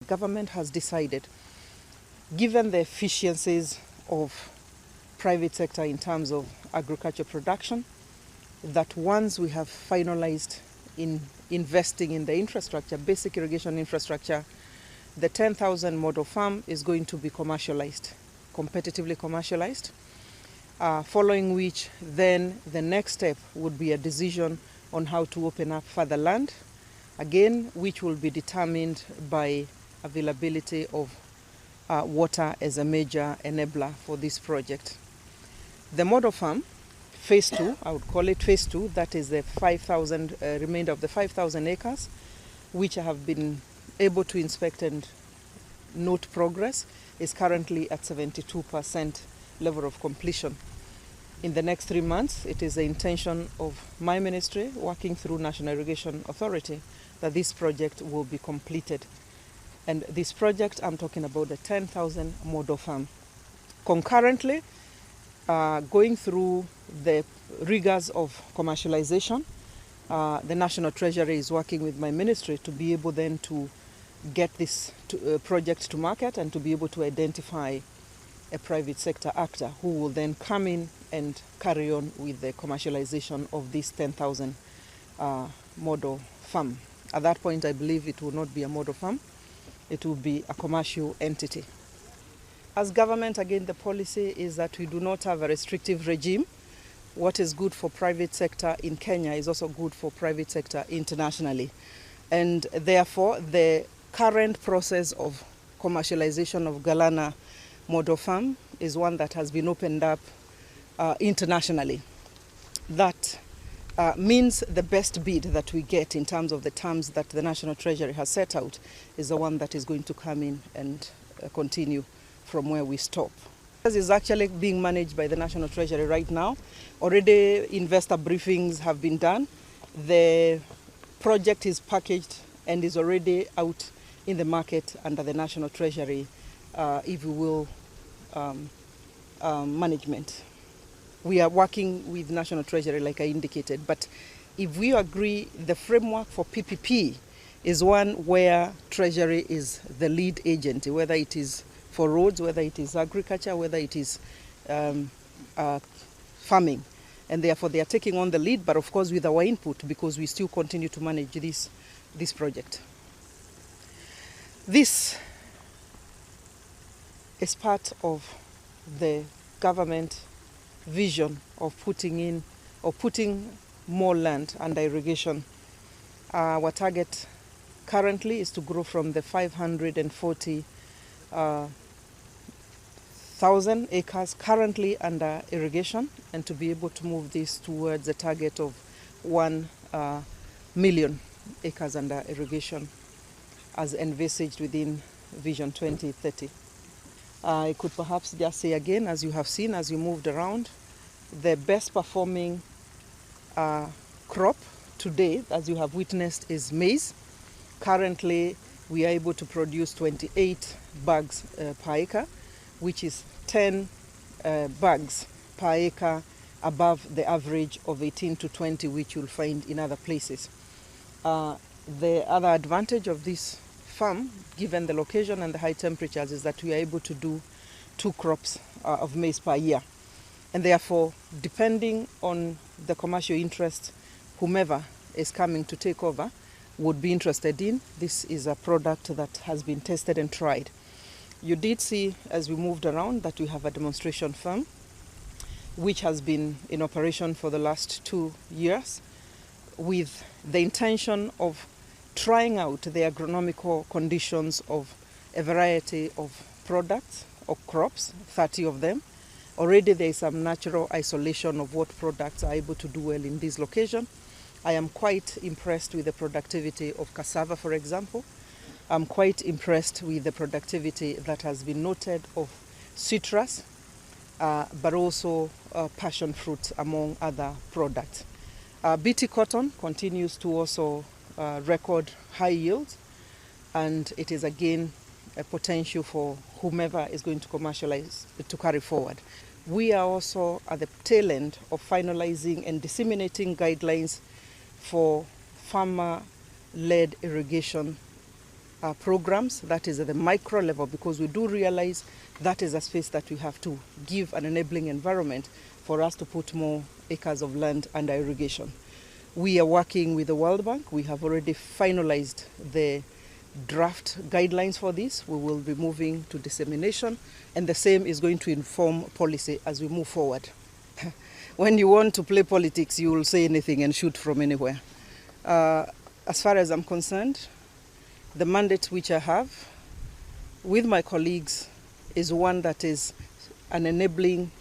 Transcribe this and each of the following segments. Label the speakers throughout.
Speaker 1: Government has decided, given the efficiencies of private sector in terms of agriculture production, that once we have finalized in investing in the infrastructure, basic irrigation infrastructure, the 10,000 model farm is going to be commercialized, competitively commercialized, following which then the next step would be a decision on how to open up further land, again, which will be determined by availability of water as a major enabler for this project. The model farm, phase 2, I would call it phase 2, that is the 5,000, remainder of the 5,000 acres, which I have been able to inspect and note progress, is currently at 72% level of completion. In the next 3 months, it is the intention of my ministry, working through National Irrigation Authority, that this project will be completed. And this project, I'm talking about the 10,000 model farm. Concurrently, going through the rigors of commercialization, the National Treasury is working with my ministry to be able then to get this project to market and to be able to identify a private sector actor who will then come in and carry on with the commercialization of this 10,000 model farm. At that point, I believe it will not be a model farm, it will be a commercial entity. As government, again, the policy is that we do not have a restrictive regime. What is good for private sector in Kenya is also good for private sector internationally. And therefore, the current process of commercialization of Galala model farm is one that has been opened up internationally. That means the best bid that we get in terms of the terms that the National Treasury has set out is the one that is going to come in and continue from where we stop. This is actually being managed by the National Treasury right now. Already investor briefings have been done. The project is packaged and is already out in the market under the National Treasury, if you will, management. We are working with National Treasury, like I indicated, but if we agree the framework for PPP is one where Treasury is the lead agent, whether it is for roads, whether it is agriculture, whether it is farming, and therefore they are taking on the lead, but of course with our input, because we still continue to manage this project. This is part of the government vision of putting more land under irrigation. Our target currently is to grow from the 540,000 acres currently under irrigation and to be able to move this towards a target of 1 million acres under irrigation as envisaged within Vision 2030. I could perhaps just say again, as you have seen, as you moved around, the best performing crop today, as you have witnessed, is maize. Currently, we are able to produce 28 bags per acre, which is 10 bags per acre above the average of 18 to 20, which you'll find in other places. The other advantage of this farm, given the location and the high temperatures, is that we are able to do 2 crops of maize per year. And therefore, depending on the commercial interest, whomever is coming to take over would be interested in, this is a product that has been tested and tried. You did see, as we moved around, that we have a demonstration farm, which has been in operation for the last 2 years, with the intention of trying out the agronomical conditions of a variety of products or crops, 30 of them. Already there is some natural isolation of what products are able to do well in this location. I am quite impressed with the productivity of cassava, for example. I'm quite impressed with the productivity that has been noted of citrus, but also passion fruit, among other products. BT cotton continues to also record high yields, and it is again a potential for whomever is going to commercialize to carry forward. We are also at the tail end of finalizing and disseminating guidelines for farmer-led irrigation programs, that is at the micro level, because we do realize that is a space that we have to give an enabling environment for us to put more acres of land under irrigation. We are working with the World Bank. We have already finalized the draft guidelines for this. We will be moving to dissemination, and the same is going to inform policy as we move forward. When you want to play politics, you will say anything and shoot from anywhere. As far as I'm concerned, the mandate which I have with my colleagues is one that is an enabling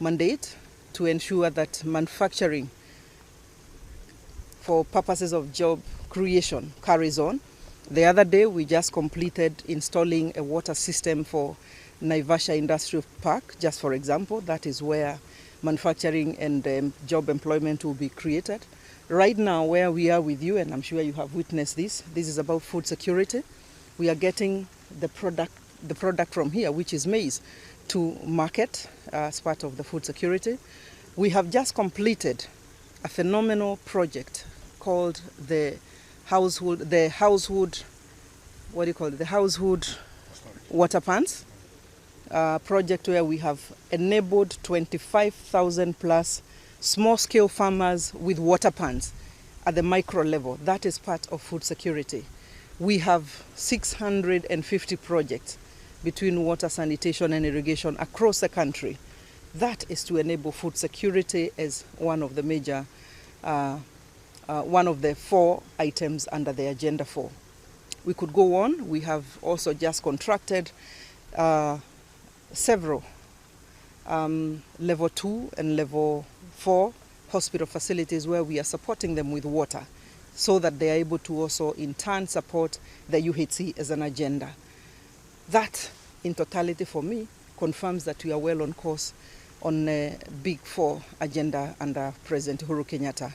Speaker 1: mandate to ensure that manufacturing for purposes of job creation carries on. The other day, we just completed installing a water system for Naivasha Industrial Park, just for example. That is where manufacturing and job employment will be created. Right now, where we are with you, and I'm sure you have witnessed this is about food security. We are getting the product from here, which is maize, to market as part of the food security. We have just completed a phenomenal project called the household water pans project, where we have enabled 25,000 plus small-scale farmers with water pans at the micro level. That is part of food security. We have 650 projects between water, sanitation, and irrigation across the country. That is to enable food security as one of the major, one of the 4 items under the Agenda 4. We could go on. We have also just contracted several level 2 and level 4 hospital facilities where we are supporting them with water, so that they are able to also in turn support the UHC as an agenda. That in totality for me confirms that we are well on course on a Big 4 agenda under President Uhuru Kenyatta.